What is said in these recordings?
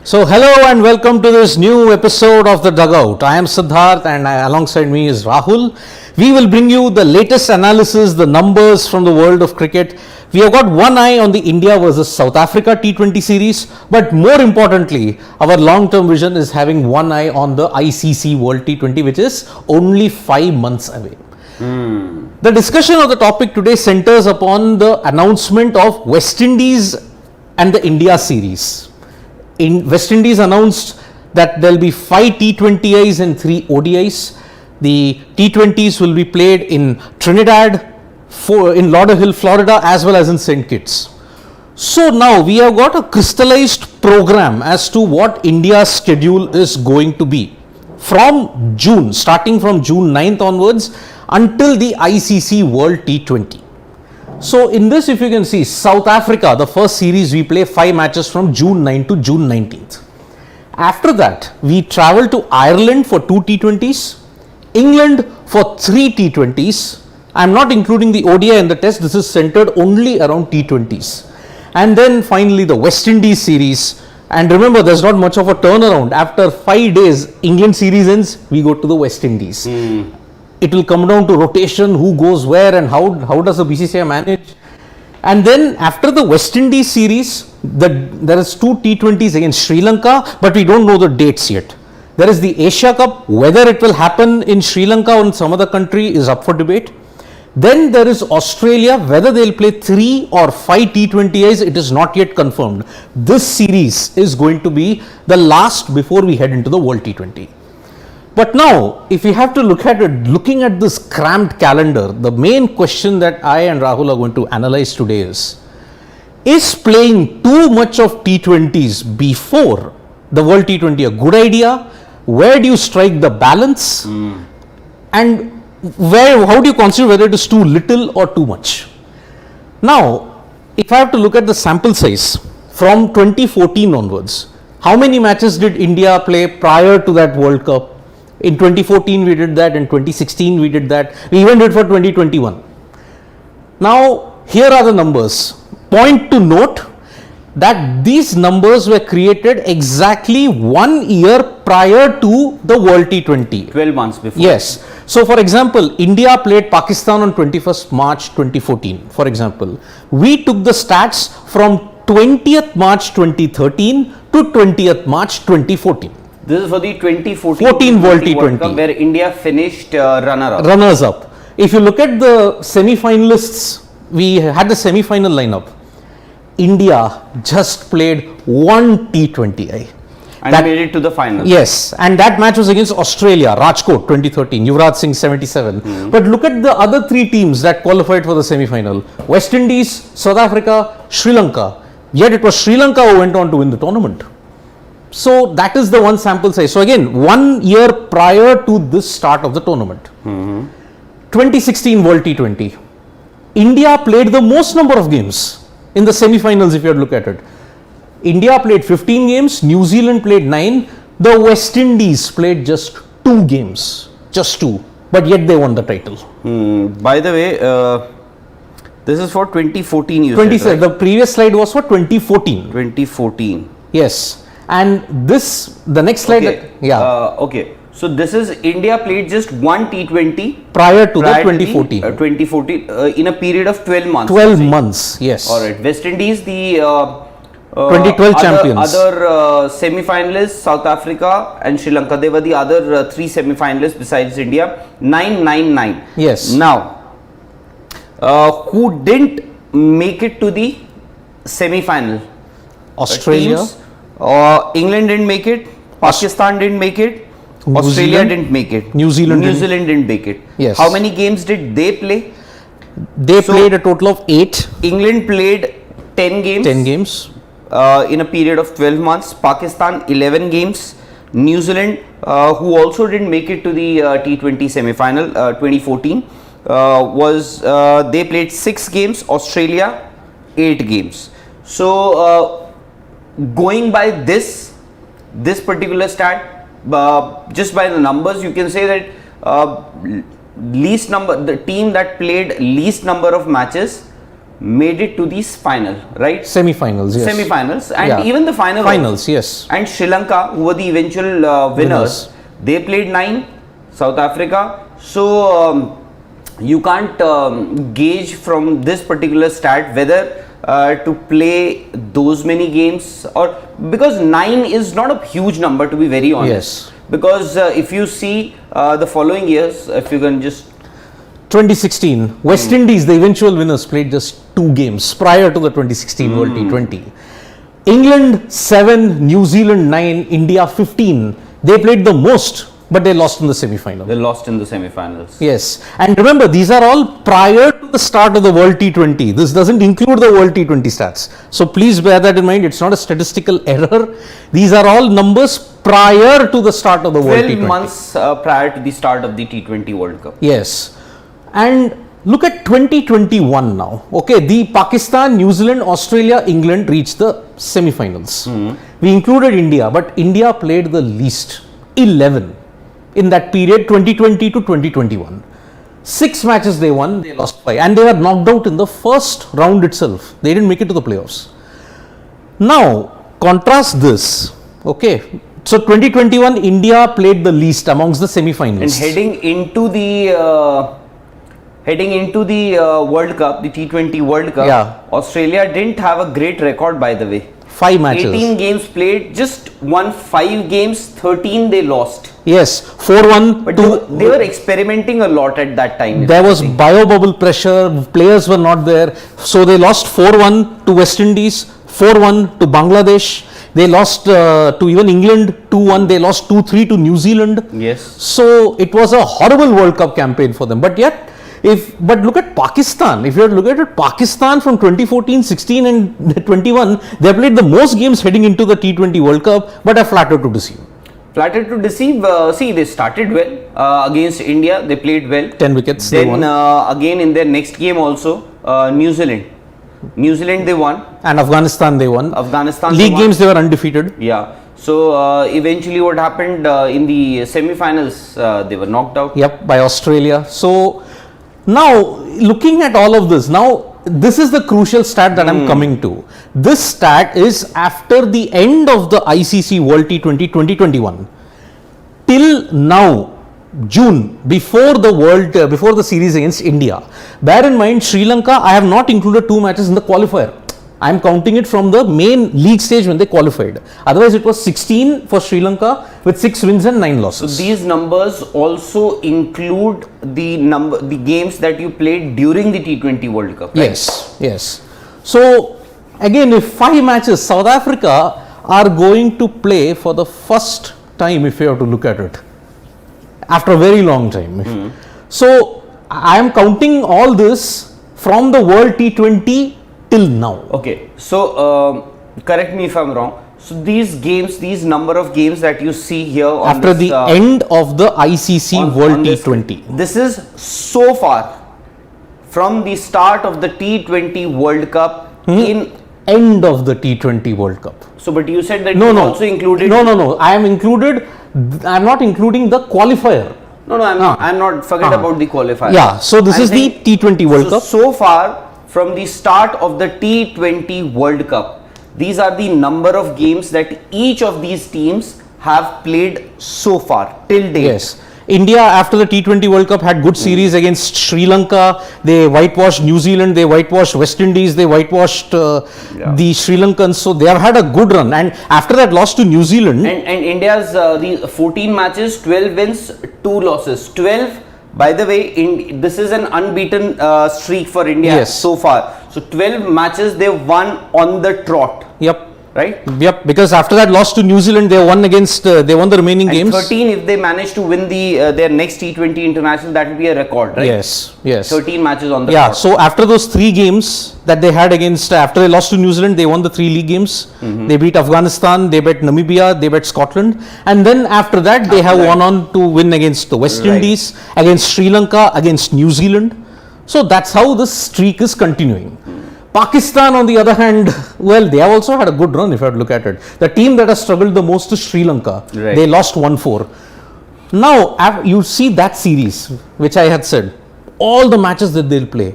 So hello and welcome to this new episode of the Dugout. I am Siddharth and alongside me is Rahul. We will bring you the latest analysis, the numbers from the world of cricket. We have got one eye on the India versus South Africa T20 series, but more importantly, our long-term vision is having one eye on the ICC World T20, which is only 5 months away. The discussion of the topic today centers upon the announcement of West Indies and the India series. West Indies announced that there will be 5 T20Is and 3 ODIs. The T20s will be played in Trinidad, in Lauderhill, Florida, as well as in St. Kitts. So now we have got a crystallized program as to what India's schedule is going to be from June, starting from June 9th onwards until the ICC World T20. So in this, if you can see, South Africa, the first series we play 5 matches from June 9 to June 19th. After that, we travel to Ireland for 2 T20s, England for 3 T20s. I am not including the ODI in the test, this is centered only around T20s. And then finally the West Indies series. And remember, there's not much of a turnaround. After 5 days, England series ends, we go to the West Indies. It will come down to rotation, who goes where and how does the BCCI manage. And then after the West Indies series, there is 2 T20s against Sri Lanka, but we don't know the dates yet. There is the Asia Cup, whether it will happen in Sri Lanka or in some other country is up for debate. Then there is Australia, whether they will play 3 or 5 T20Is, it is not yet confirmed. This series is going to be the last before we head into the World T20. But now, if we have to look at it, looking at this cramped calendar, the main question that I and Rahul are going to analyze today is playing too much of T20s before the World T20 a good idea? Where do you strike the balance? And how do you consider whether it is too little or too much? Now, if I have to look at the sample size from 2014 onwards, how many matches did India play prior to that World Cup? In 2014 we did that, in 2016 we did that, we even did for 2021. Now here are the numbers. Point to note that these numbers were created exactly 1 year prior to the World T20. 12 months before. Yes. So for example, India played Pakistan on 21st March 2014, for example. We took the stats from 20th March 2013 to 20th March 2014. This is for the 2014 World T20 Cup, where India finished runners up. If you look at the semi-finalists, we had the semi-final lineup. India just played 1 T20I. And made it to the final. Yes, and that match was against Australia, Rajkot 2013, Yuvraj Singh 77. But look at the other 3 teams that qualified for the semi-final. West Indies, South Africa, Sri Lanka. Yet it was Sri Lanka who went on to win the tournament. So that is the one sample size. So again, 1 year prior to this start of the tournament. 2016 World T20. India played the most number of games in the semi-finals if you had to look at it. India played 15 games, New Zealand played 9, the West Indies played just 2 games, just 2, but yet they won the title. By the way, this is for 2014 you said, right? The previous slide was for 2014. 2014. Yes. And this, the next slide, okay. Okay. So this is India played just 1 T20 prior to the 2014. 2014 in a period of 12 months. 12 months, yes. Alright. West Indies, the 2012 champions. Other semi-finalists, South Africa and Sri Lanka. They were the other 3 semi-finalists besides India. 9-9-9. Yes. Now, who didn't make it to the semi-final? Australia. Teams, England didn't make it. Pakistan didn't make it. Australia didn't make it. New Zealand didn't make it. Yes. How many games did they play? They played a total of 8. England played 10 games. 10 games. In a period of 12 months. Pakistan 11 games. New Zealand, who also didn't make it to the T20 semi-final 2014, they played 6 games. Australia 8 games. So going by this particular stat, just by the numbers, you can say that the team that played least number of matches made it to the final, right? Semi-finals, yes. Semi-finals and Yeah. even the final. Finals, yes. And Sri Lanka, who were the eventual winners, they played 9. South Africa. So you can't gauge from this particular stat whether to play those many games, or because 9 is not a huge number, to be very honest. Yes. Because if you see the following years, if you can just 2016, West Indies, the eventual winners, played just 2 games prior to the 2016 World T20. England 7, New Zealand 9, India 15. They played the most, but they lost in the semi-final. they lost in the semi-finals. Yes, and remember, these are all prior to the start of the World T20. This doesn't include the World T20 stats. So please bear that in mind. It's not a statistical error. These are all numbers prior to the start of the World 12 T20. months prior to the start of the T20 World Cup. Yes, and look at 2021 now. Okay, the Pakistan, New Zealand, Australia, England reached the semi-finals. We included India, but India played the least, 11 in that period, 2020 to 2021. 6 matches they won, they lost 5, and they were knocked out in the first round itself. They didn't make it to the playoffs. Now contrast this. Okay, so 2021 India played the least amongst the semi-finals. And heading into the World Cup, the T20 World Cup, Yeah. Australia didn't have a great record, by the way. 5 matches. 18 games played, just won 5 games, 13 they lost. Yes, 4-1 But to they were experimenting a lot at that time. there was bio-bubble pressure, players were not there, so they lost 4-1 to West Indies, 4-1 to Bangladesh, they lost to even England 2-1, they lost 2-3 to New Zealand. Yes. So it was a horrible World Cup campaign for them, but yet but look at Pakistan. If you look at it, Pakistan from 2014, 16 and 21, they played the most games heading into the T20 World Cup, but are flattered to deceive. Flattered to deceive. See, they started well against India. They played well. 10 wickets they Then won. again in their next game also, New Zealand. New Zealand they won. And Afghanistan they won. Afghanistan League they won. games they were undefeated. Yeah. So eventually what happened in the semi-finals, they were knocked out. Yep, by Australia. So now looking at all of this, now this is the crucial stat that I'm coming to. This stat is after the end of the ICC World T20 2021 till now, June, before the series against India. Bear in mind, Sri Lanka, I have not included 2 matches in the qualifier. I am counting it from the main league stage when they qualified. Otherwise, it was 16 for Sri Lanka with 6 wins and 9 losses. So these numbers also include the games that you played during the T20 World Cup. Right? Yes, yes. So again, if 5 matches, South Africa are going to play for the first time, if you have to look at it, after a very long time. So I am counting all this from the World T20 till now. Okay, so correct me if I'm wrong. So these games, these number of games that you see here on After this, the end of the ICC World on this, T20. this is so far from the start of the T20 World Cup in. End of the T20 World Cup. So, but you said that No, you no. also included. No. I am not including the qualifier. No, I'm not. Forget about the qualifier. Yeah. So this I'm is the saying- T20 World Cup. So far from the start of the T20 World Cup, these are the number of games that each of these teams have played so far till date. Yes. India after the T20 World Cup had good series against Sri Lanka. They whitewashed New Zealand. They whitewashed West Indies. They whitewashed the Sri Lankans. So they have had a good run. And after that loss to New Zealand. And India's the 14 matches, 12 wins, 2 losses. 12. By the way, this is an unbeaten streak for India Yes. so far. So 12 matches they won on the trot. Yep. Right? Yep. Because after that loss to New Zealand, they won the remaining And games. 13, if they manage to win their next T20 international, that will be a record, right? Yes. 13 matches on the Yeah, trot. so after those 3 games that they had after they lost to New Zealand, they won the 3 league games. They beat Afghanistan, they beat Namibia, they beat Scotland, and then after that they have won on to win against the West Indies, against Sri Lanka, against New Zealand. So that's how this streak is continuing. Pakistan, on the other hand, well, they have also had a good run if I look at it. The team that has struggled the most is Sri Lanka. Right. They lost 1-4. Now, you see that series, which I had said, all the matches that they'll play,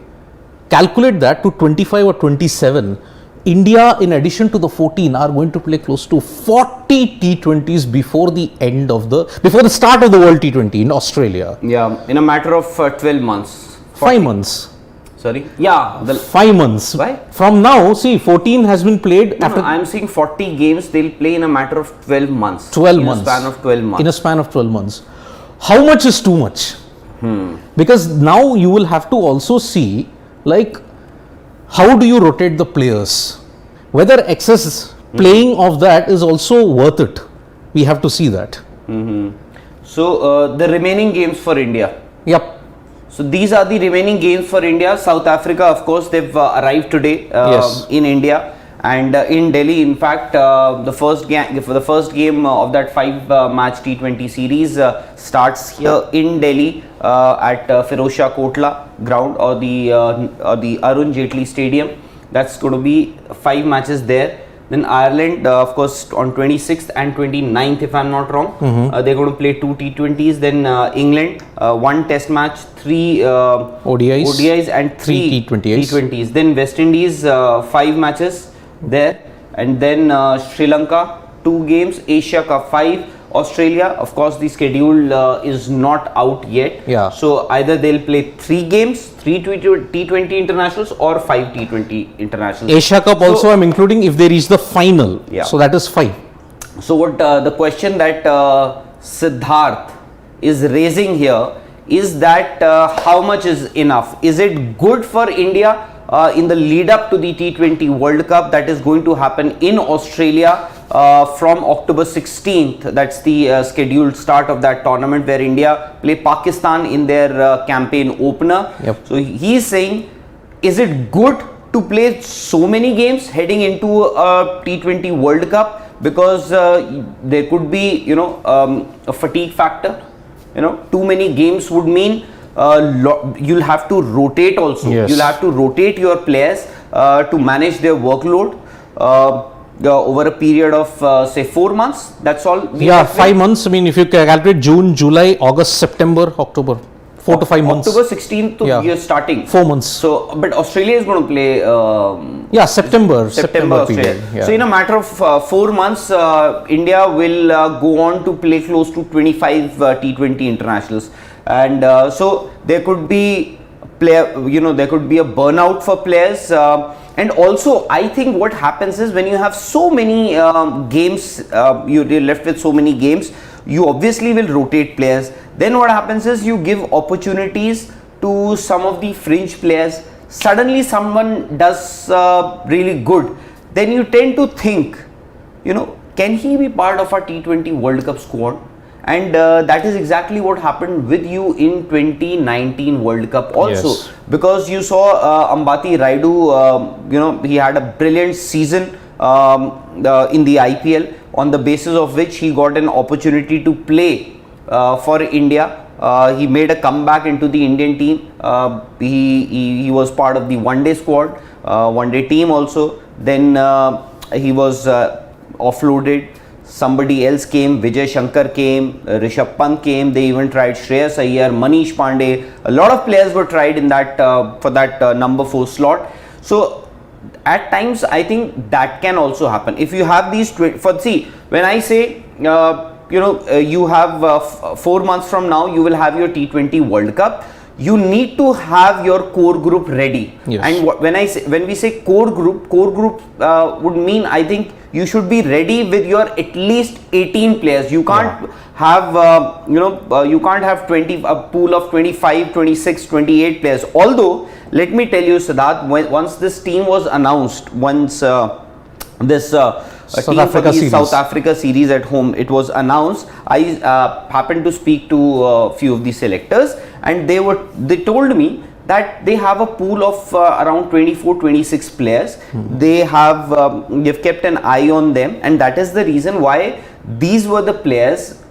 calculate that to 25 or 27, India, in addition to the 14, are going to play close to 40 T20s before the start of the World T20 in Australia. Yeah, in a matter of 12 months. 5 months. Sorry? Yeah. 5 months. Why? From now, see, 14 has been played No, I'm saying 40 games they'll play in a matter of 12 months. 12 months. In a span of 12 months. In a span of 12 months. How much is too much? Because now you will have to also see, like, how do you rotate the players? Whether excess playing of that is also worth it. We have to see that. So, the remaining games for India. Yep. So, these are the remaining games for India. South Africa, of course, they've arrived today Yes. in India. And in Delhi, in fact, the first game of that 5-match T20 series starts here in Delhi at Firozshah Kotla ground or the Arun Jaitley Stadium. That's going to be 5 matches there. Then Ireland, of course, on 26th and 29th, if I'm not wrong, they're going to play 2 T20s. Then England, 1 Test match, 3 ODIs and 3 T20Is. Then West Indies, 5 matches there, and then Sri Lanka 2 games, Asia Cup 5, Australia, of course the schedule is not out yet. Yeah. So either they'll play 3 games, 3 T20 internationals or 5 T20 internationals. Asia Cup also I'm including if they reach the final. Yeah. So that is 5. So what the question that Siddharth is raising here is that how much is enough? Is it good for India in the lead up to the T20 World Cup that is going to happen in Australia from October 16th? That's the scheduled start of that tournament where India play Pakistan in their campaign opener. Yep. So he's saying, is it good to play so many games heading into a T20 World Cup? Because there could be, a fatigue factor. Too many games would mean you'll have to rotate also. Yes. You'll have to rotate your players to manage their workload over a period of say 4 months. That's all. 5 months. I mean, if you calculate June, July, August, September, October, 4 to 5 months. October 16th to you're starting. 4 months. So, but Australia is going to play. September Australia. period. Yeah. So, in a matter of 4 months, India will go on to play close to 25 T20 internationals, and so there could be there could be a burnout for players. And also, I think what happens is when you have so many games, you're left with so many games, you obviously will rotate players. Then what happens is you give opportunities to some of the fringe players. Suddenly someone does really good. Then you tend to think, can he be part of our T20 World Cup squad? And that is exactly what happened with you in 2019 World Cup also. Yes. Because you saw Ambati Raidu, he had a brilliant season in the IPL, on the basis of which he got an opportunity to play for India. He made a comeback into the Indian team. He was part of the one-day squad, one-day team also. Then he was offloaded. Somebody else came, Vijay Shankar came, Rishabh Pant came, they even tried Shreyas Iyer, Manish Pandey. A lot of players were tried in that for that number 4 slot. So at times I think that can also happen. If you have these, when I say, you have 4 months from now, you will have your T20 World Cup. You need to have your core group ready. Yes. And when we say core group would mean, I think you should be ready with your at least 18 players. You can't have you can't have a pool of 25, 26, 28 players. Although let me tell you, Siddharth, once this team was announced, once this South Africa series at home, it was announced, I happened to speak to a few of the selectors, and they told me that they have a pool of around 24-26 players. They've kept an eye on them, and that is the reason why these were the players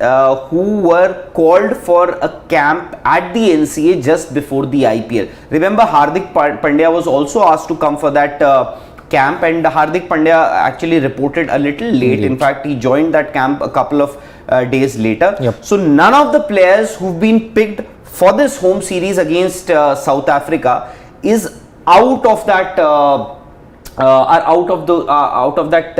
who were called for a camp at the NCA just before the IPL. Remember, Hardik Pandya was also asked to come for that camp, and Hardik Pandya actually reported a little late. In fact, he joined that camp a couple of days later. Yep. So none of the players who've been picked for this home series against South Africa is out of that are out of that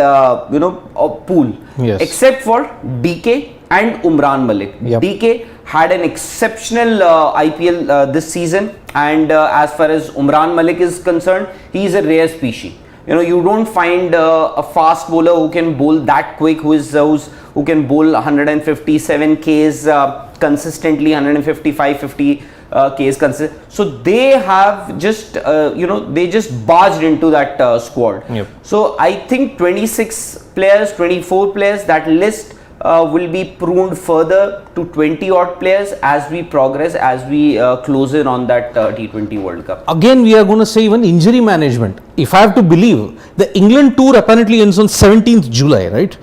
pool, Yes. except for DK and Umran Malik. Yep. DK had an exceptional IPL this season, and as far as Umran Malik is concerned, he is a rare species. You don't find a fast bowler who can bowl that quick, who can bowl 157 Ks consistently, 155, 50 Ks consistent. So they have just they just barged into that squad. Yep. So I think 26 players, 24 players, that list will be pruned further to 20 odd players as we progress, as we close in on that T20 World Cup. Again, we are going to say even injury management. If I have to believe, the England tour apparently ends on 17th July, right?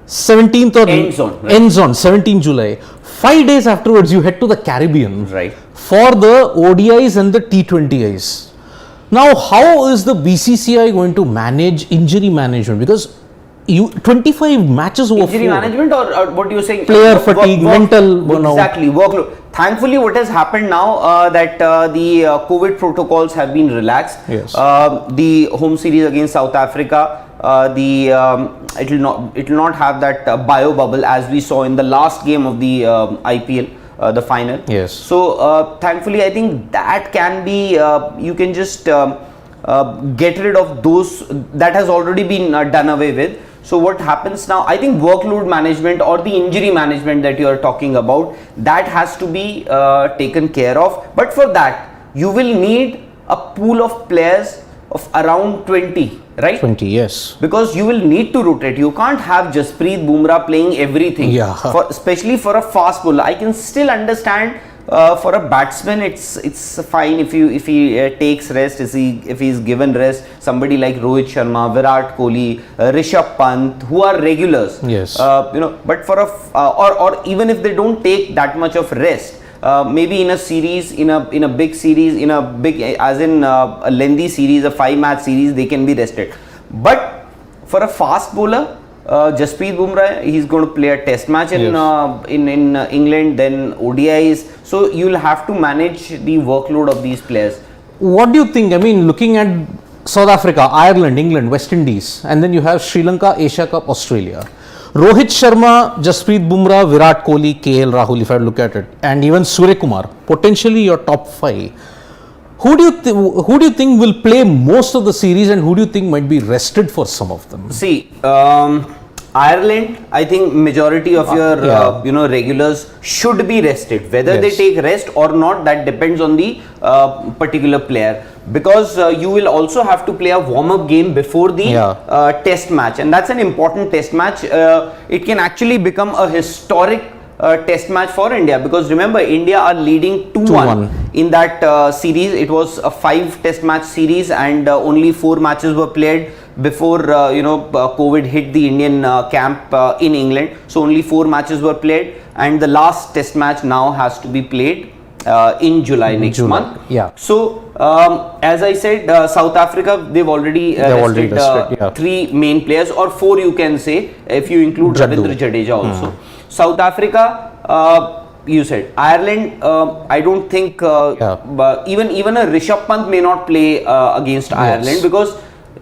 17th or ends on 17th July. 5 days afterwards, you head to the Caribbean, Right. for the ODIs and the T20Is. Now, how is the BCCI going to manage injury management? Because 25 matches over Injury 4. management, or what you saying? Player fatigue, mental burnout. Exactly, workload. Thankfully, what has happened now that the COVID protocols have been relaxed. Yes. The home series against South Africa, it will not have that bio bubble as we saw in the last game of the IPL. The final. Yes. So thankfully, I think that can be you can just get rid of those that has already been done away with. So what happens now? I think workload management or the injury management that you are talking about, that has to be taken care of. But for that, you will need a pool of players of around 20, right? 20, yes. Because you will need to rotate. You can't have Jasprit Bumrah playing everything. Yeah. Especially for a fast bowler. I can still understand for a batsman, it's fine if he takes rest, if he's given rest. Somebody like Rohit Sharma, Virat Kohli, Rishabh Pant, who are regulars. Yes. But for or even if they don't take that much of rest, maybe in a series, in a big series, as in a lengthy series, a 5-match series, they can be rested. But for a fast bowler, Jasprit Bumrah, he's going to play a test match in England, then ODIs. So you'll have to manage the workload of these players. What do you think? I mean, looking at South Africa, Ireland, England, West Indies, and then you have Sri Lanka, Asia Cup, Australia. Rohit Sharma, Jasprit Bumrah, Virat Kohli, KL Rahul, if I look at it, and even Surya Kumar, potentially your top 5. Who do you think will play most of the series, and who do you think might be rested for some of them? See, Ireland, I think majority of your regulars should be rested. Whether they take rest or not, that depends on the particular player. Because you will also have to play a warm-up game before the test match, and that's an important test match. It can actually become a historic test match for India, because remember, India are leading 2-1 in that series. It was a 5 test match series, and only 4 matches were played before COVID hit the Indian camp in England. So only 4 matches were played, and the last test match now has to be played in July next month. Yeah. So as I said, South Africa, they've already rested 3 main players, or 4 you can say, if you include Ravindra Jadeja also. South Africa, you said. Ireland, I don't think even a Rishabh Pant may not play against Ireland, because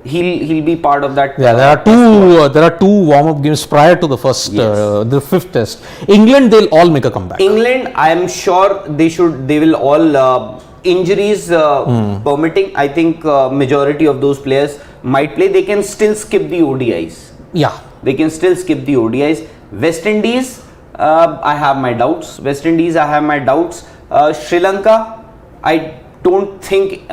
he'll be part of that. Yeah, there are two warm-up games prior to the first, the 5th test. England, they'll all make a comeback. England, I am sure they will all, injuries permitting, I think majority of those players might play. They can still skip the ODIs. Yeah. They can still skip the ODIs. West Indies, I have my doubts. Sri Lanka, I don't think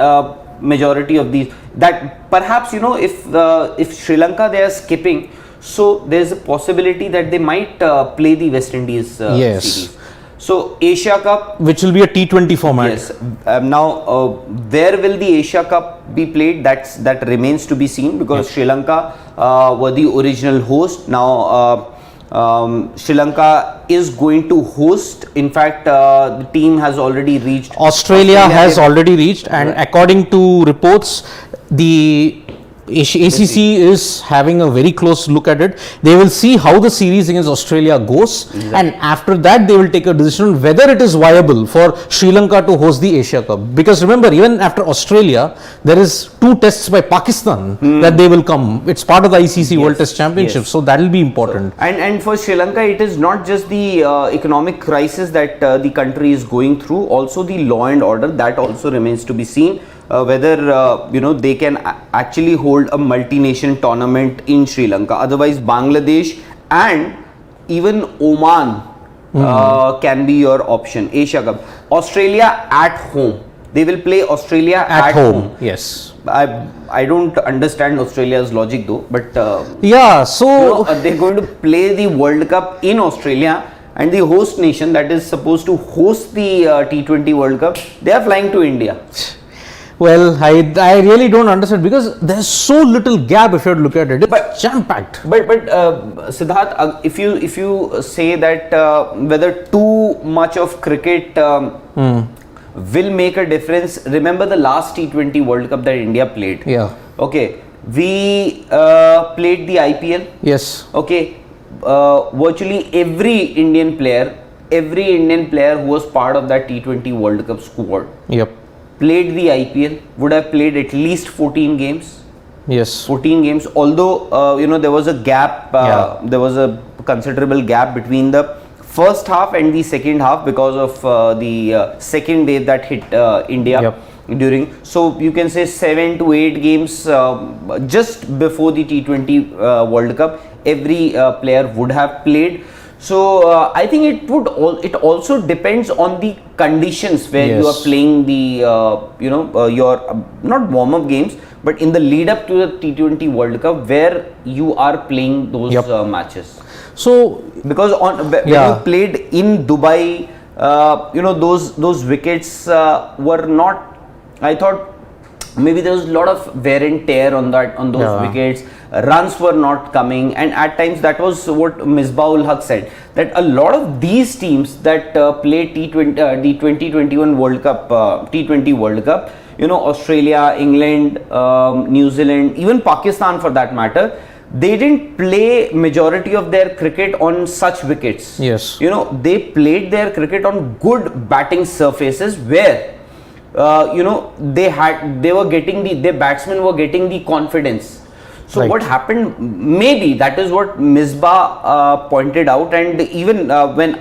majority of these, that perhaps if Sri Lanka they are skipping, so there's a possibility that they might play the West Indies series. So Asia Cup, which will be a T20 format. Yes. Now where will the Asia Cup be played? That remains to be seen, because Sri Lanka were the original host. Now Sri Lanka is going to host. In fact, the team has already reached. Australia has already reached, and according to reports, the ACC is having a very close look at it. They will see how the series against Australia goes, and after that they will take a decision on whether it is viable for Sri Lanka to host the Asia Cup. Because remember, even after Australia, there is 2 tests by Pakistan that they will come. It's part of the ICC World Test Championship, so that will be important. And for Sri Lanka, it is not just the economic crisis that the country is going through. Also, the law and order, that also remains to be seen. Whether they can actually hold a multi-nation tournament in Sri Lanka. Otherwise, Bangladesh and even Oman can be your option. Asia Cup. Australia at home. They will play Australia at home. Yes. I don't understand Australia's logic though, but yeah, so they're going to play the World Cup in Australia, and the host nation that is supposed to host the T20 World Cup, they are flying to India. Well, I really don't understand, because there's so little gap if you look at it. It's jam-packed. But Siddharth, if you say that whether too much of cricket will make a difference, remember the last T20 World Cup that India played. Yeah. Okay. We played the IPL. Yes. Okay. Virtually every Indian player who was part of that T20 World Cup squad. Yep. Played the IPL, would have played at least 14 games. Yes. 14 games. Although there was a gap. There was a considerable gap between the first half and the second half because of the second wave that hit India during. So you can say 7 to 8 games just before the T20 World Cup. Every player would have played. So I think it also depends on the conditions where you are playing the your not warm up games, but in the lead up to the T20 World Cup where you are playing those matches. So because when you played in Dubai, those wickets were not. I thought maybe there was a lot of wear and tear on those wickets. Runs were not coming, and at times that was what Misbah-ul Haq said, that a lot of these teams that play T20 the 2021 World Cup T20 World Cup, Australia, England, New Zealand, even Pakistan for that matter, they didn't play majority of their cricket on such wickets. Yes. They played their cricket on good batting surfaces where their batsmen were getting the confidence. So what happened, maybe that is what Misbah pointed out, and even when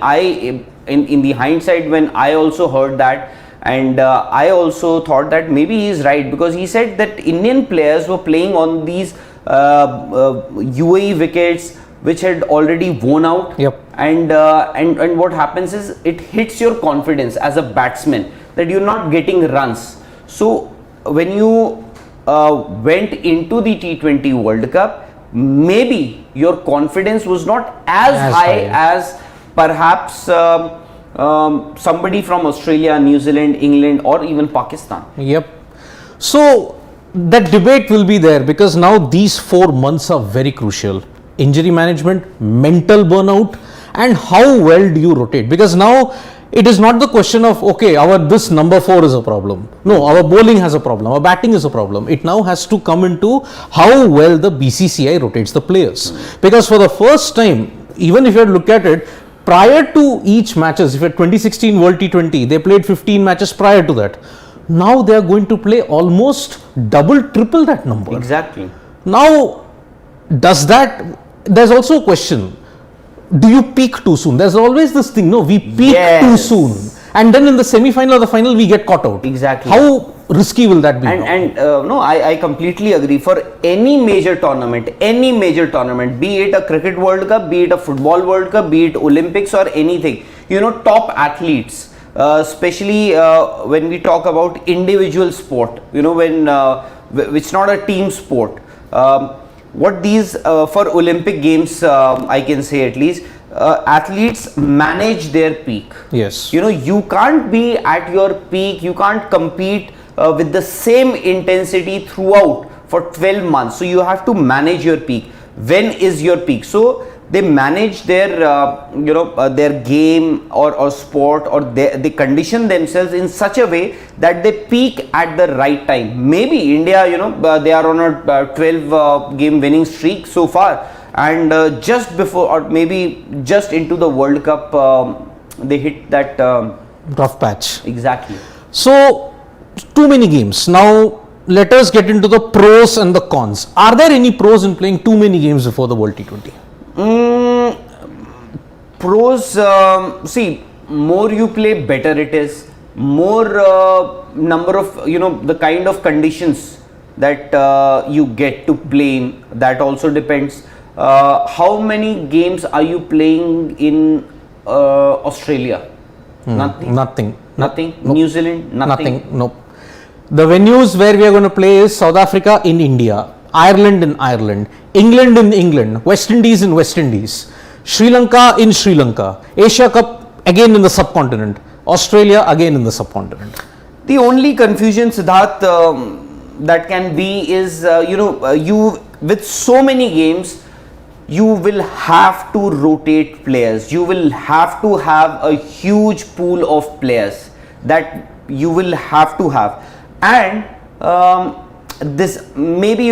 in the hindsight, when I also heard that, and I also thought that maybe he is right, because he said that Indian players were playing on these UAE wickets which had already worn out, and what happens is it hits your confidence as a batsman that you're not getting runs. So when you went into the T20 World Cup, maybe your confidence was not as high as perhaps somebody from Australia, New Zealand, England, or even Pakistan. Yep. So that debate will be there, because now these 4 months are very crucial. Injury management, mental burnout, and how well do you rotate? Because now it is not the question of, okay, this number 4 is a problem. No, our bowling has a problem, our batting is a problem. It now has to come into how well the BCCI rotates the players. Because for the first time, even if you look at it, prior to each matches, if at 2016 World T20, they played 15 matches prior to that. Now they are going to play almost double, triple that number. Exactly. Now, there's also a question. Do you peak too soon? There's always this thing, we peak too soon, and then in the semi-final or the final we get caught out. Exactly. How risky will that be? I completely agree. For any major tournament, be it a cricket World Cup, be it a football World Cup, be it Olympics or anything, top athletes, especially when we talk about individual sport, when it's not a team sport. What these for Olympic Games, I can say at least, athletes manage their peak. Yes. You can't be at your peak, you can't compete with the same intensity throughout for 12 months. So you have to manage your peak. When is your peak? So they manage their their game or sport, or they condition themselves in such a way that they peak at the right time. Maybe India, they are on a 12 game winning streak so far, and just before, or maybe just into the World Cup, they hit that rough patch. Exactly. So too many games. Now let us get into the pros and the cons. Are there any pros in playing too many games before the World T20? Pros, see, more you play, better it is. More number of, the kind of conditions that you get to play in, that also depends. How many games are you playing in Australia? Nothing. Nothing. Nothing. Nope. New Zealand? Nothing. Nope. The venues where we are going to play is South Africa in India, Ireland in Ireland, England in England, West Indies in West Indies, Sri Lanka in Sri Lanka, Asia Cup again in the subcontinent, Australia again in the subcontinent. The only confusion, Siddharth, that can be is, you with so many games, you will have to rotate players. You will have to have a huge pool of players that you will have to have. And this maybe,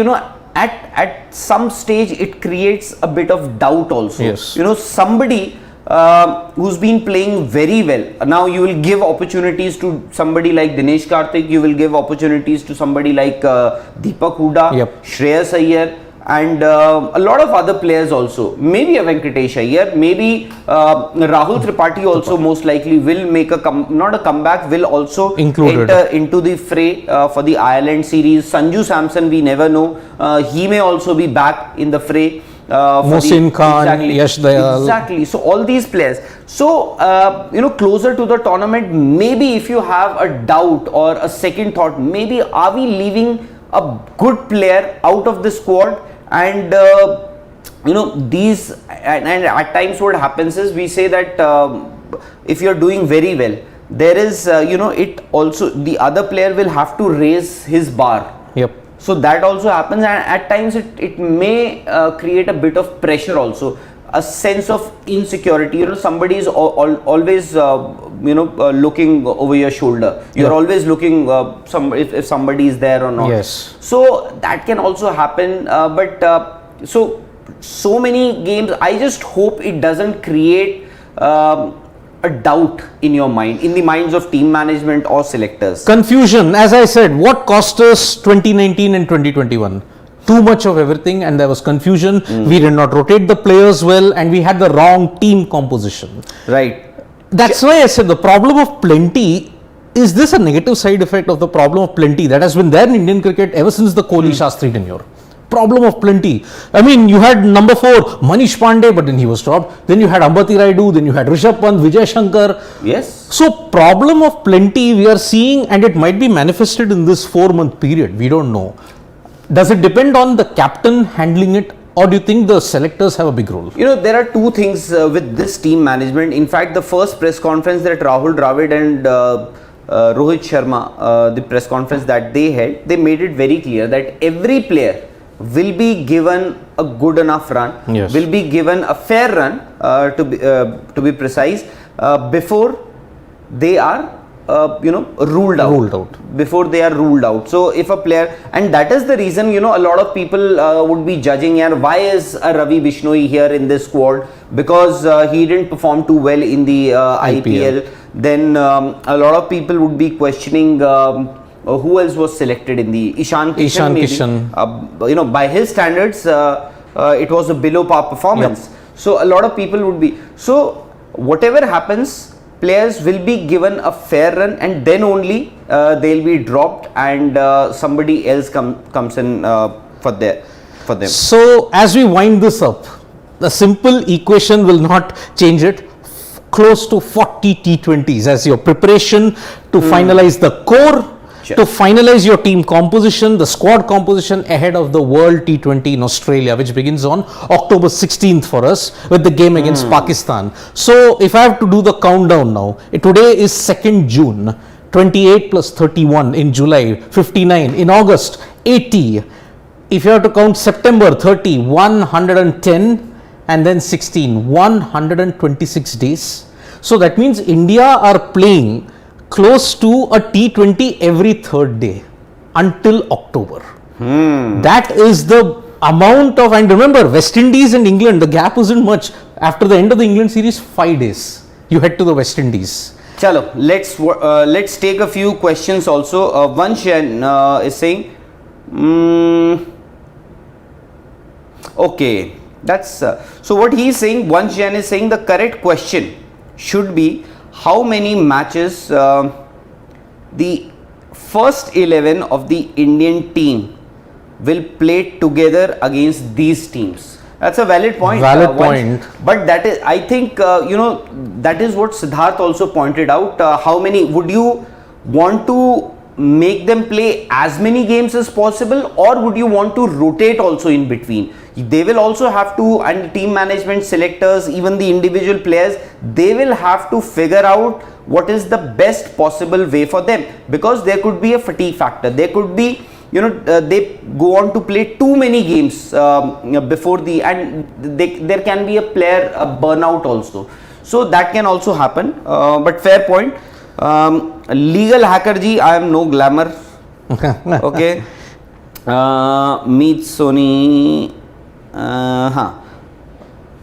at some stage it creates a bit of doubt also. Yes. Somebody who's been playing very well, now you will give opportunities to somebody like Dinesh Karthik, you will give opportunities to somebody like Deepak Hooda, Yep. Shreyas Iyer, and a lot of other players also. Maybe a Venkatesh Iyer, maybe Rahul Tripathi also most likely will make not a comeback, will also Included. enter into the fray for the Ireland series. Sanju Samson, we never know, he may also be back in the fray. Mohsin Khan, exactly, Yash Dayal. Exactly. So all these players. So closer to the tournament, maybe if you have a doubt or a second thought, maybe are we leaving a good player out of the squad? And these, and at times what happens is, we say that if you're doing very well, there is it also, the other player will have to raise his bar. Yep. So that also happens, and at times it may create a bit of pressure also, a sense of insecurity. Somebody is always looking over your shoulder. You're always looking if somebody is there or not. Yes. So that can also happen, but so many games, I just hope it doesn't create a doubt in your mind, in the minds of team management or selectors. Confusion, as I said, what cost us 2019 and 2021? Too much of everything, and there was confusion. We did not rotate the players well, and we had the wrong team composition. Right. That's why I said the problem of plenty. Is this a negative side effect of the problem of plenty that has been there in Indian cricket ever since the Kohli Shastri tenure? Problem of plenty. I mean, you had number 4 Manish Pandey, but then he was dropped. Then you had Ambati Rayudu, then you had Rishabh Pant, Vijay Shankar. Yes. So problem of plenty we are seeing, and it might be manifested in this 4-month period. We don't know. Does it depend on the captain handling it, or do you think the selectors have a big role? There are two things with this team management. In fact, the first press conference that Rahul Dravid and Rohit Sharma, the press conference that they held, they made it very clear that every player will be given a good enough run, Yes. will be given a fair run, to be precise, before they are ruled out. Before they are ruled out. So if a player, and that is the reason, a lot of people would be judging, and why is Ravi Bishnoi here in this squad? Because he didn't perform too well in the IPL. Then a lot of people would be questioning who else was selected in the Ishan Kishan. By his standards, it was a below par performance. Yep. So a lot of people would be, so whatever happens, players will be given a fair run, and then only they'll be dropped, and somebody else comes in for them. So as we wind this up, the simple equation will not change it. Close to 40 T20s as your preparation to finalize the core, to finalize your team composition, the squad composition ahead of the World T20 in Australia, which begins on October 16th for us with the game against Pakistan. So if I have to do the countdown now, today is 2nd June, 28 plus 31 in July, 59 in August, 80. If you have to count September 30, 110, and then 16, 126 days. So that means India are playing close to a T20 every third day until October. That is the amount of, and remember, West Indies and England, the gap wasn't much. After the end of the England series, 5 days, you head to the West Indies. Chalo, let's take a few questions also. Vansh is saying, okay, that's so what he is saying. Vansh Jain is saying the correct question should be how many matches the first 11 of the Indian team will play together against these teams. That's a valid point. But that is, I think, that is what Siddharth also pointed out. How many would you want to make them play as many games as possible, or would you want to rotate also in between? They will also have to, and team management, selectors, even the individual players, they will have to figure out what is the best possible way for them, because there could be a fatigue factor. There could be, they go on to play too many games before the, and there can be a player burnout also. So that can also happen. But fair point. Legal hacker ji, I am no glamour. Okay. Meet Sony.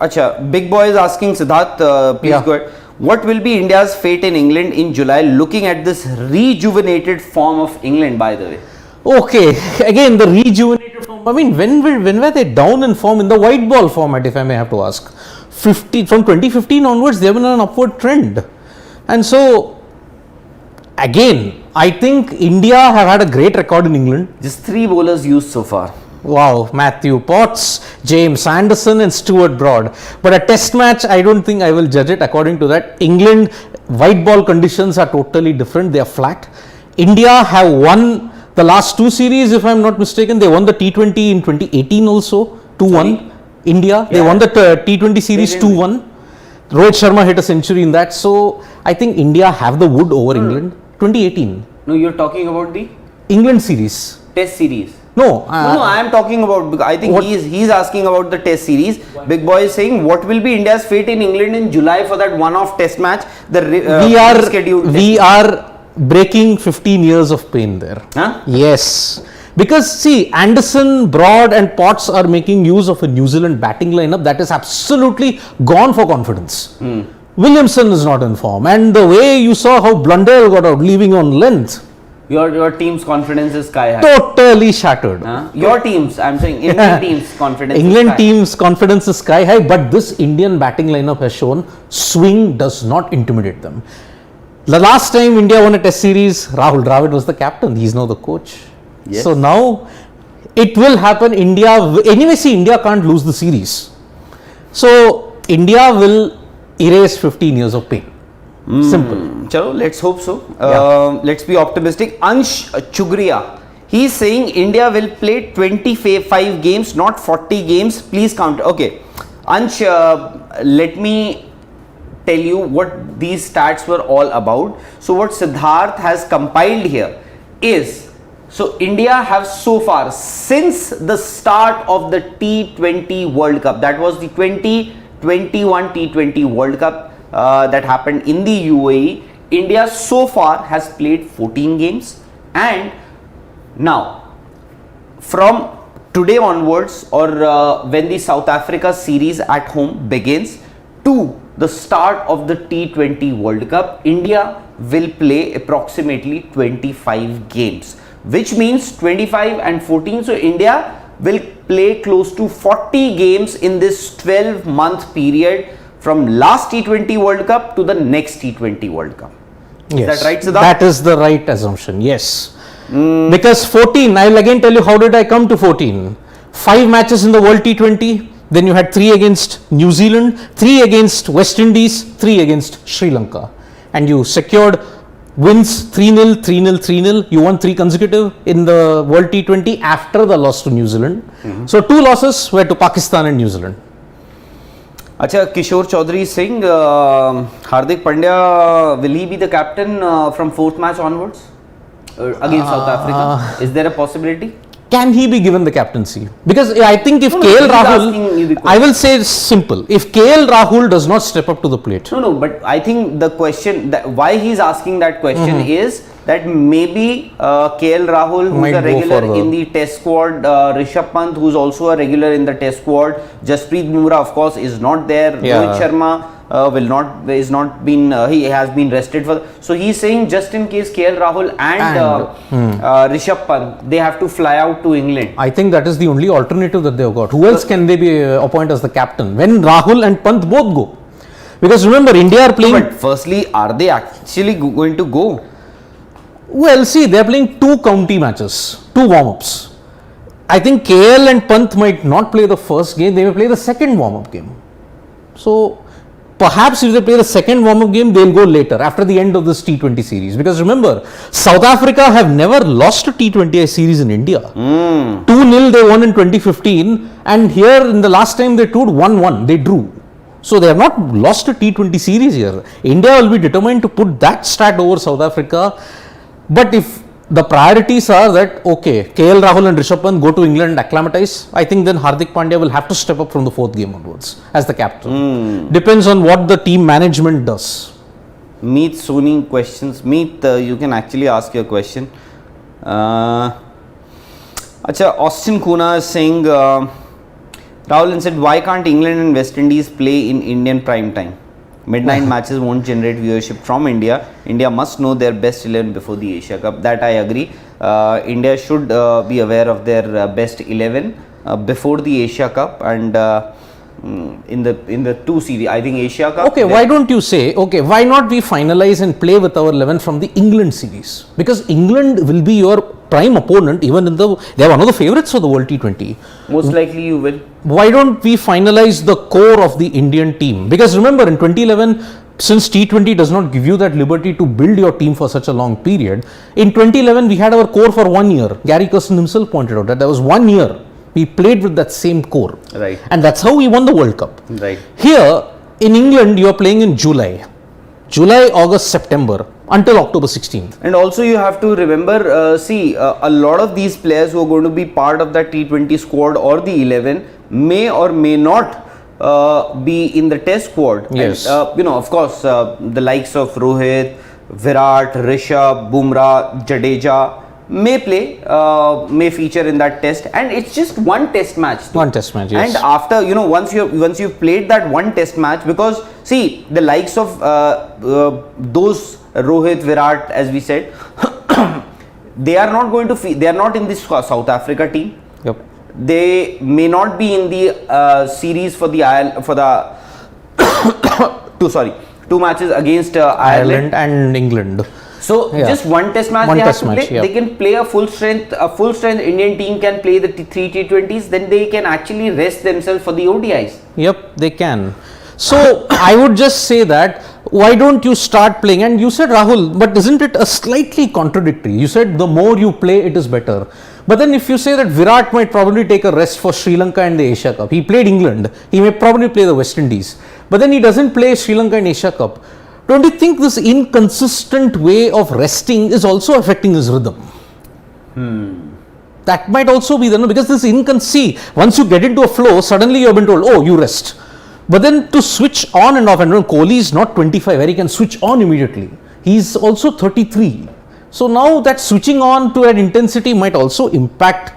Acha, Big Boy is asking Siddharth, please go ahead. What will be India's fate in England in July, looking at this rejuvenated form of England, by the way? Okay, again the rejuvenated form. I mean, when were they down in form in the white ball format, if I may have to ask? From 2015 onwards, they have been on an upward trend. And so, again, I think India have had a great record in England. Just 3 bowlers used so far. Wow, Matthew Potts, James Anderson and Stuart Broad. But a test match, I don't think I will judge it according to that. England, white ball conditions are totally different. They are flat. India have won the last 2 series, if I am not mistaken. They won the T20 in 2018 also, 2-1. India, they won the T20 series 2-1. Rohit Sharma hit a century in that. So, I think India have the wood over England. 2018. No, you're talking about the England series. Test series. No, I am talking about, I think he's asking about the test series. Big Boy is saying, what will be India's fate in England in July for that one-off test match? We are breaking 15 years of pain there. Huh? Yes. Because see, Anderson, Broad and Potts are making use of a New Zealand batting lineup that is absolutely gone for confidence. Williamson is not in form, and the way you saw how Blundell got out, leaving on length. Your team's confidence is sky high. Totally shattered. Your team's, I'm saying, Indian team's confidence England team's confidence is sky high, but this Indian batting lineup has shown swing does not intimidate them. The last time India won a test series, Rahul Dravid was the captain. He's now the coach. Yes. So now it will happen. India can't lose the series. So India will erase 15 years of pain. Simple. Chalo, let's hope so. Let's be optimistic. Ansh Chugriya, he is saying India will play 25 games, not 40 games. Please count. Okay. Ansh, let me tell you what these stats were all about. So what Siddharth has compiled here is, so India have so far, since the start of the T20 World Cup, that was the 2021 T20 World Cup that happened in the UAE, India so far has played 14 games, and now from today onwards, or when the South Africa series at home begins to the start of the T20 World Cup, India will play approximately 25 games, which means 25 and 14. So India will play close to 40 games in this 12-month period from last T20 World Cup to the next T20 World Cup. Yes. Is that right, Siddharth? That is the right assumption, yes. Because 14, I will again tell you how did I come to 14. 5 matches in the World T20, then you had 3 against New Zealand, 3 against West Indies, 3 against Sri Lanka. And you secured wins 3-0, 3-0, 3-0. You won 3 consecutive in the World T20 after the loss to New Zealand. So 2 losses were to Pakistan and New Zealand. Acha, Kishore Chaudhary is saying Hardik Pandya, will he be the captain from 4th match onwards against South Africa? Is there a possibility? can he be given the captaincy? Because I think if KL he's Rahul, asking you the question. I will say it's simple. If KL Rahul does not step up to the plate, No, but I think the question that why he's asking that question is that maybe KL Rahul, who's Might a go regular for the- in the Test squad, Rishabh Pant, who's also a regular in the Test squad, Jasprit Bumrah, of course, is not there. Yeah. Rohit Sharma he has been rested for. So he's saying just in case KL Rahul and Rishabh Pant, they have to fly out to England. I think that is the only alternative that they've got. Who else can they be appoint as the captain when Rahul and Pant both go? Because remember, India are playing. But firstly, are they actually going to go? Well, see, they are playing 2 county matches, 2 warm-ups. I think KL and Pant might not play the first game, they may play the second warm-up game. So, perhaps if they play the second warm-up game, they'll go later, after the end of this T20 series. Because remember, South Africa have never lost a T20I series in India. 2-0 they won in 2015, and here in the last time they toured 1-1, they drew. So they have not lost a T20 series here. India will be determined to put that stat over South Africa. But if the priorities are that, okay, KL Rahul and Rishabh Pant go to England and acclimatize, I think then Hardik Pandya will have to step up from the 4th game onwards as the captain. Depends on what the team management does. Meet Sony questions. Meet, you can actually ask your question. Austin Kuna is saying, Rahul said, why can't England and West Indies play in Indian prime time? Midnight matches won't generate viewership from India. India must know their best 11 before the Asia Cup. That I agree. India should be aware of their best 11 before the Asia Cup, and in the 2 series, I think Asia Cup. Okay, why don't you say, okay, why not we finalize and play with our 11 from the England series? Because England will be your prime opponent, even in they are one of the favourites for the World T20. Most likely you will. Why don't we finalize the core of the Indian team? Because remember, in 2011, since T20 does not give you that liberty to build your team for such a long period, in 2011 we had our core for 1 year. Gary Kirsten himself pointed out that there was 1 year we played with that same core. Right. And that's how we won the World Cup. Right. Here, in England, you are playing in July, August, September, until October 16th. And also you have to remember, a lot of these players who are going to be part of that T20 squad or the 11 may or may not be in the Test squad. Yes. And, of course, the likes of Rohit, Virat, Rishabh, Bumrah, Jadeja may play, may feature in that test, and it's just one test match. One test match, yes. And after, once you've played that one test match, because see, the likes of those Rohit, Virat, as we said, they are not going to they are not in this South Africa team. Yep. They may not be in the series for the two matches against Ireland and England. So Yeah. just one test match One they test have to match, play. yeah. They can play a full strength Indian team can play the 3 T20s. Then they can actually rest themselves for the ODIs. Yep, they can. So I would just say that why don't you start playing? And you said, Rahul, but isn't it a slightly contradictory? You said the more you play, it is better. But then if you say that Virat might probably take a rest for Sri Lanka and the Asia Cup, he played England, he may probably play the West Indies, but then he doesn't play Sri Lanka and Asia Cup. Don't you think this inconsistent way of resting is also affecting his rhythm? That might also be the, because this once you get into a flow, suddenly you have been told, oh, you rest. But then to switch on and off, and Kohli is not 25 where he can switch on immediately. He is also 33. So now that switching on to an intensity might also impact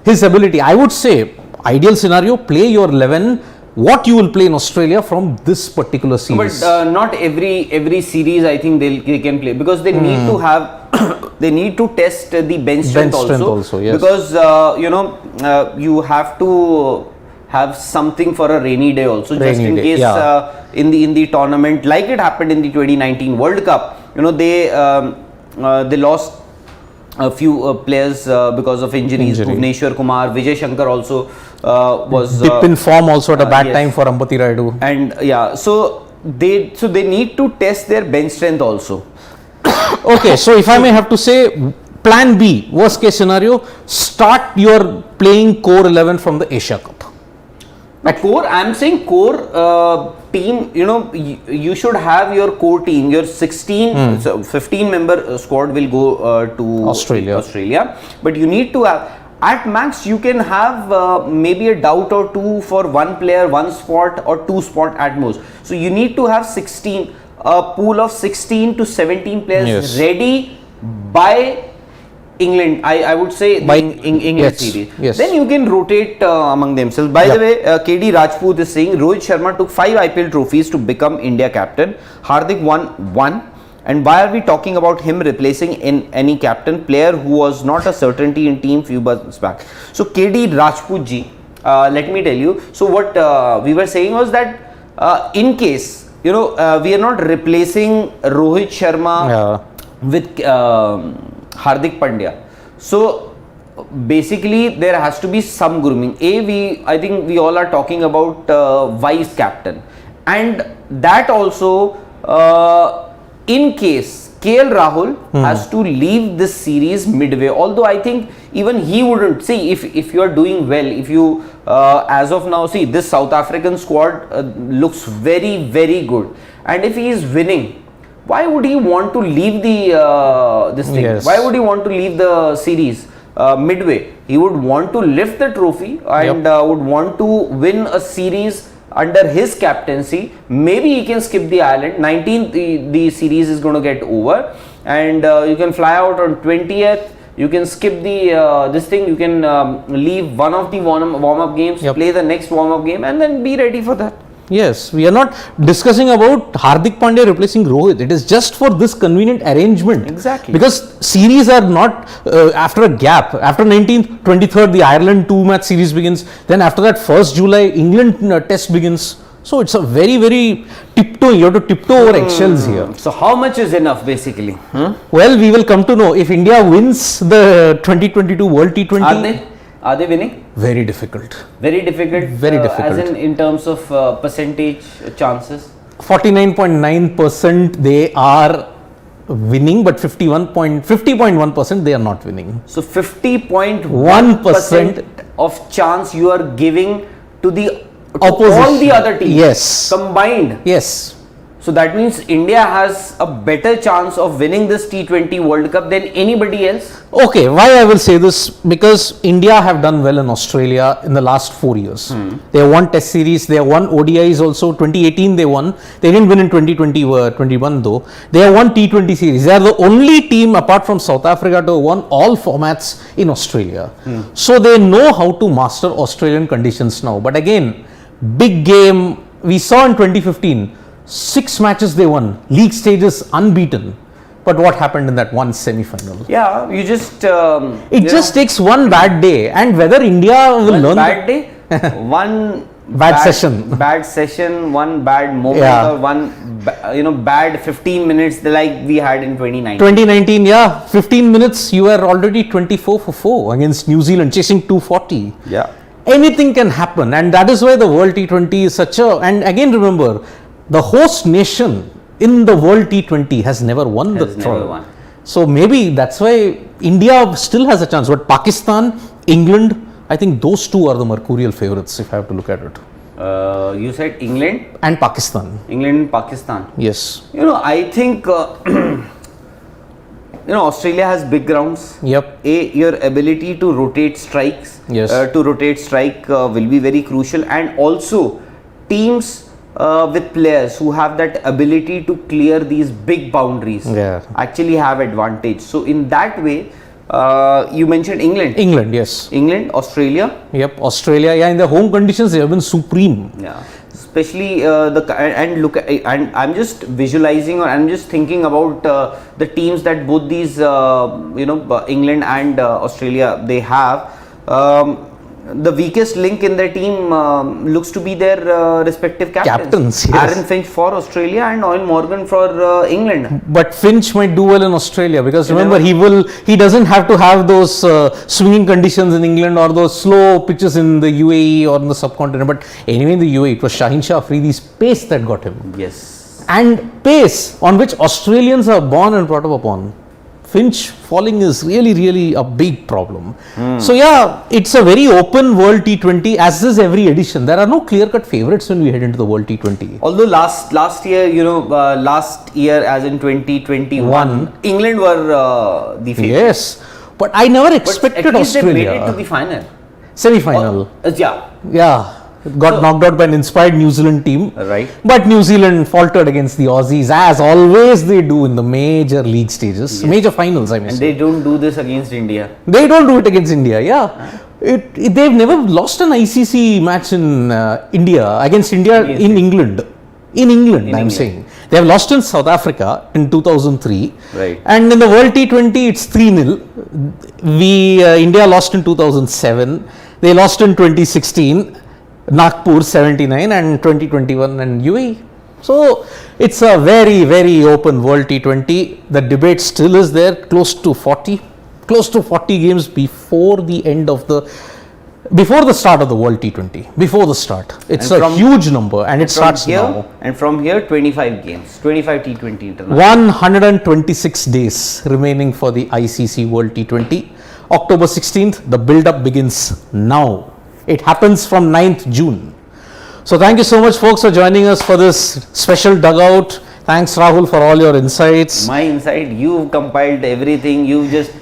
his ability. I would say, ideal scenario, play your 11, what you will play in Australia from this particular series. But not every series I think they can play, because they need to have they need to test the bench strength also, yes. Because you have to have something for a rainy day also, just in case in the tournament, like it happened in the 2019 World Cup. They lost a few players because of injuries. Bhuvneshwar Kumar, Vijay Shankar also was dip in form also at a bad yes. time for Ambati Rayudu. And so they need to test their bench strength also. Okay, so if I may have to say, plan B, worst case scenario, start your playing core 11 from the Asia Cup. I'm saying core team, you should have your core team, your 16, so 15 member squad will go to Australia. But you need to have, At max, you can have maybe a doubt or two for one player, one spot or two spot at most. So you need to have 16, a pool of 16 to 17 players Yes. ready by England. I would say By England yes, series. yes. Then you can rotate among themselves. By the way, KD Rajput is saying Rohit Sharma took 5 IPL trophies to become India captain. Hardik won 1. And why are we talking about him replacing any captain player who was not a certainty in team few months back? So KD Rajput ji, let me tell you. So what we were saying was that in case we are not replacing Rohit Sharma with Hardik Pandya. So basically there has to be some grooming. I think we all are talking about vice captain, and that also in case KL Rahul has to leave this series midway, although I think even he wouldn't. See, if you are doing well, if you as of now, see this South African squad looks very, very good, and if he is winning, why would he want to leave the this thing? Yes. Why would he want to leave the series midway? He would want to lift the trophy and would want to win a series under his captaincy. Maybe he can skip the island. 19th the series is going to get over, and you can fly out on 20th. You can skip the this thing. You can leave one of the warm-up games, play the next warm-up game, and then be ready for that. Yes, we are not discussing about Hardik Pandya replacing Rohit. It is just for this convenient arrangement. Exactly. Because series are not after a gap. After 19th, 23rd, the Ireland 2-match series begins. Then after that, 1st July, England test begins. So it's a very, very tiptoeing. You have to tiptoe over eggshells here. So how much is enough, basically? Well, we will come to know if India wins the 2022 World T20. Are they winning? Very difficult. Very difficult. Very difficult. As in terms of percentage chances. 49.9% they are winning, but 50.1% they are not winning. So 50.1% of chance you are giving to the opposition, all the other teams. Yes. Combined. Yes. So that means India has a better chance of winning this T20 World Cup than anybody else. Okay, why I will say this? Because India have done well in Australia in the last 4 years. They have won Test series, they have won ODIs also. 2018 they won. They didn't win in 2021 though. They have won T20 series. They are the only team apart from South Africa to have won all formats in Australia. So they know how to master Australian conditions now. But again, big game. We saw in 2015. 6 matches they won, league stages unbeaten. But what happened in that one semi-final? Yeah, you just it just takes one bad day, and whether India will learn. Bad day, one bad session, one bad moment, or one bad 15 minutes like we had in 2019. 2019, 15 minutes you were already 24 for 4 against New Zealand, chasing 240. Yeah, anything can happen, and that is why the World T20 is such a. And again, remember, the host nation in the World T20 has never won the trophy. So maybe that's why India still has a chance. But Pakistan, England, I think those two are the mercurial favourites if I have to look at it. You said England and Pakistan. England and Pakistan. Yes. I think Australia has big grounds. Yep. Your ability to rotate strikes. Yes. Will be very crucial, and also teams with players who have that ability to clear these big boundaries actually have advantage. So in that way, you mentioned England. England, yes. England, Australia. Yep, Australia. In the home conditions, they have been supreme. Yeah, especially and I'm just visualizing, or I'm just thinking about the teams that both these England and Australia they have. The weakest link in their team looks to be their respective captains. Yes. Aaron Finch for Australia and Eoin Morgan for England. But Finch might do well in Australia, because remember, he doesn't have to have those swinging conditions in England or those slow pitches in the UAE or in the subcontinent. But anyway, in the UAE, it was Shaheen Shah Afridi's pace that got him. Yes. And pace on which Australians are born and brought up upon. Finch falling is really a big problem. So it's a very open World T20, as is every edition. There are no clear-cut favourites when we head into the World T20. Although last year, as in 2021, England were the favourites. Yes. But I never But expected at least Australia. they made it to the final. Semi-final. Yeah. Yeah. Got knocked out by an inspired New Zealand team. Right. But New Zealand faltered against the Aussies, as always they do in the major league stages, major finals, I mean. And they don't do this against India. They don't do it against India, yeah. They've never lost an ICC match in India, against India in England. In England, I'm saying. They have lost in South Africa in 2003. Right. And in the World T20, it's 3-0. India lost in 2007. They lost in 2016. Nagpur 79 and 2021 and UAE. So it's a very, very open World T20. The debate still is there, close to 40 games before the start of the World T20. Before the start, it's a huge number, and it starts now. And from here, 25 games, 25 T20 international. 126 days remaining for the ICC World T20. October 16th, the build-up begins now. It happens from 9th June. So thank you so much, folks, for joining us for this special dugout. Thanks, Rahul, for all your insights. My insight, you've compiled everything. You've just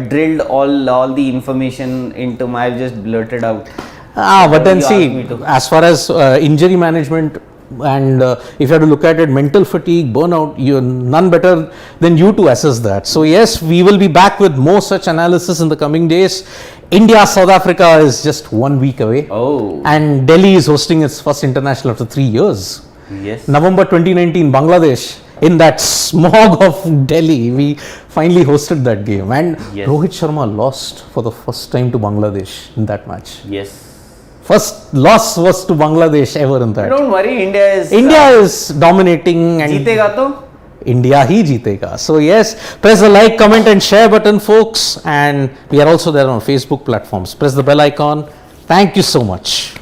drilled all the information into my. I've just blurted out. But then see, as far as injury management and if you have to look at it, mental fatigue, burnout, you're none better than you to assess that. So yes, we will be back with more such analysis in the coming days. India, South Africa is just 1 week away. Oh. And Delhi is hosting its first international after 3 years. Yes. November 2019, Bangladesh. In that smog of Delhi, we finally hosted that game. And Rohit Sharma lost for the first time to Bangladesh in that match. Yes. First loss was to Bangladesh ever in that. Don't worry, India is dominating. And जीतेगा तो? India ही जीतेगा. So yes, press the like, comment and share button, folks. And we are also there on Facebook platforms. Press the bell icon. Thank you so much.